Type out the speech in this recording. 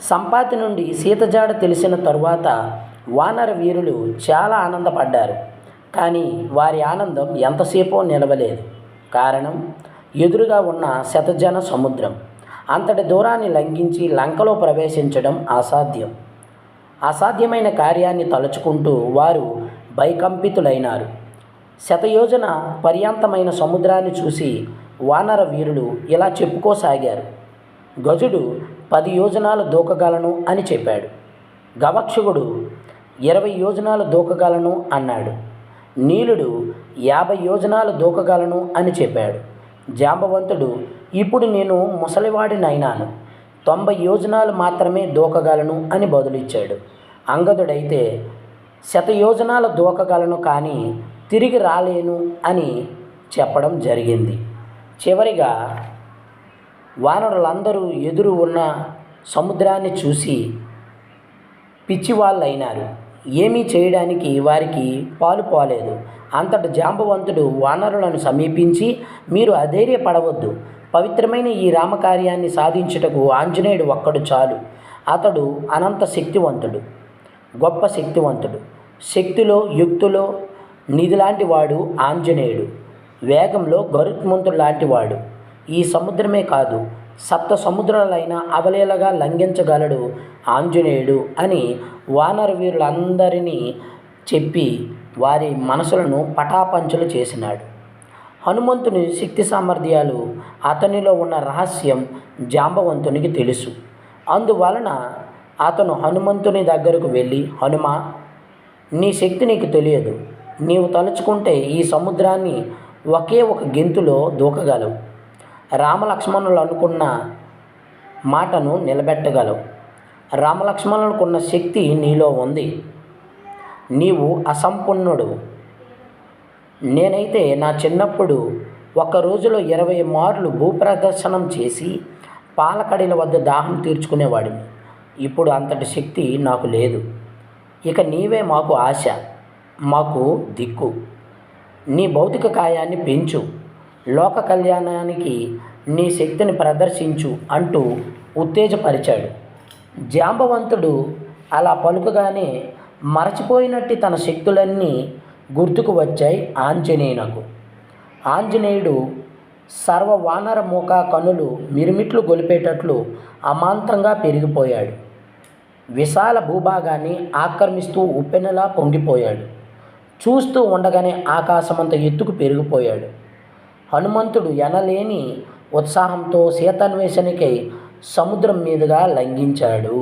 సంపాతి నుండి సీత జాడ తెలిసిన తరువాత వానర వీరులు చాలా ఆనందపడ్డారు. కానీ వారి ఆనందం ఎంతసేపో నిలవలేదు. కారణం, ఎదురుగా ఉన్న శతజన సముద్రం. అంతటి దూరాన్ని లంఘించి లంకలో ప్రవేశించడం అసాధ్యం. అసాధ్యమైన కార్యాన్ని తలుచుకుంటూ వారు భయకంపితులైనారు. శతయోజన పర్యంతమైన సముద్రాన్ని చూసి వానర వీరులు ఇలా చెప్పుకోసాగారు: గజుడు 10 యోజనాలు దూకగలను అని చెప్పాడు. గవక్షకుడు 20 యోజనాలు దూకగలను అన్నాడు. నీలుడు 50 యోజనాలు దూకగలను అని చెప్పాడు. జాంబవంతుడు, ఇప్పుడు నేను ముసలివాడినైనాను, 90 యోజనాలు మాత్రమే దూకగలను అని బదులిచ్చాడు. అంగదుడైతే 100 యోజనాలు దూకగలను కానీ తిరిగి రాలేను అని చెప్పడం జరిగింది. చివరిగా వానరులందరూ ఎదురు ఉన్న సముద్రాన్ని చూసి పిచ్చివాళ్ళైనారు. ఏమీ చేయడానికి వారికి పాలు పోలేదు. అంతట జాంబవంతుడు వానరులను సమీపించి, మీరు అధైర్యపడవద్దు. పవిత్రమైన ఈ రామకార్యాన్ని సాధించుటకు ఆంజనేయుడు ఒక్కడు చాలు. అతడు అనంత శక్తివంతుడు, గొప్ప శక్తివంతుడు. శక్తిలో యుక్తిలో నిధిలాంటి వాడు ఆంజనేయుడు. వేగంలో గరుత్మంతుడు లాంటివాడు. ఈ సముద్రమే కాదు, సప్త సముద్రాలైనా అవలీలగా లంఘించగలడు ఆంజనేయుడు అని వానర వీరులందరినీ చెప్పి వారి మనసులను పటాపంచలు చేసినాడు. హనుమంతుని శక్తి సామర్థ్యాలు, అతనిలో ఉన్న రహస్యం జాంబవంతునికి తెలుసు. అందువలన అతను హనుమంతుని దగ్గరకు వెళ్ళి, హనుమా, నీ శక్తి నీకు తెలియదు. నీవు తలుచుకుంటే ఈ సముద్రాన్ని ఒకే ఒక గెంతులో దూకగలవు. రామలక్ష్మణులు అనుకున్న మాటను నిలబెట్టగలవు. రామలక్ష్మణులకున్న శక్తి నీలో ఉంది. నీవు అసంపన్నుడు. నేనైతే నా చిన్నప్పుడు ఒక్క రోజులో 20 మార్లు భూప్రదర్శనం చేసి పాలకడల వద్ద దాహం తీర్చుకునేవాడిని. ఇప్పుడు అంతటి శక్తి నాకు లేదు. ఇక నీవే మాకు ఆశ, మాకు దిక్కు. నీ భౌతిక కాయాన్ని పెంచు, లోక కళ్యాణానికి నీ శక్తిని ప్రదర్శించు అంటూ ఉత్తేజపరిచాడు. జాంబవంతుడు అలా పలుకగానే మరచిపోయినట్టు తన శక్తులన్నీ గుర్తుకు వచ్చాయి ఆంజనేయునకు. ఆంజనేయుడు సర్వ వానర మూక కనులు మిరుమిట్లు గొలిపేటట్లు అమాంతంగా పెరిగిపోయాడు. విశాల భూభాగాన్ని ఆక్రమిస్తూ ఉప్పెనలా పొంగిపోయాడు. చూస్తూ ఉండగానే ఆకాశమంత ఎత్తుకు పెరిగిపోయాడు. హనుమంతుడు ఎనలేని ఉత్సాహంతో సీతాన్వేషణకై సముద్రం మీదుగా లంఘించాడు.